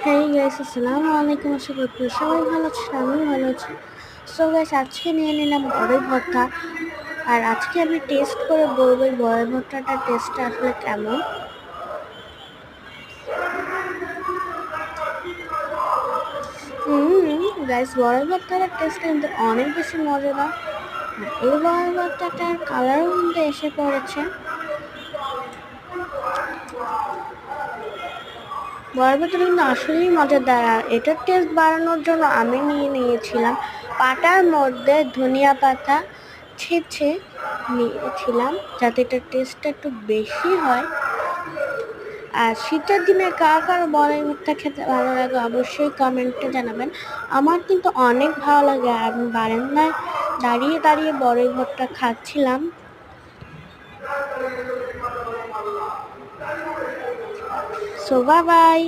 Hey guys, আসসালামু আলাইকুম। আশা করি সবাই ভালো আছেন, আমিও ভালো আছি। সো গাইস, আজকে নিয়ে নিলাম বড়ই ভর্তা। আর আজকে আমি টেস্ট করে বলবো এই বড়ই ভর্তাটার টেস্টটা আসলে কেমন। গাইস, বড়ই ভর্তাটার টেস্ট কিন্তু অনেক বেশি মজাদার। আর এই বড়ই ভর্তাটার কালারও কিন্তু এসে পড়েছে। বড়ই ভর্তাটা কিন্তু আসলেই মজাদার। আর এটার টেস্ট বাড়ানোর জন্য আমি নিয়েছিলাম পাটার মধ্যে ধনিয়া পাতা ছেঁচে নিয়েছিলাম, যাতে এটার টেস্টটা একটু বেশি হয়। আর শীতের দিনে কার বড়ই ভর্তা খেতে ভালো লাগে অবশ্যই কমেন্টে জানাবেন। আমার কিন্তু অনেক ভালো লাগে। আমি বারান্দায় দাঁড়িয়ে দাঁড়িয়ে বড়ই ভর্তা খাচ্ছিলাম। So bye bye.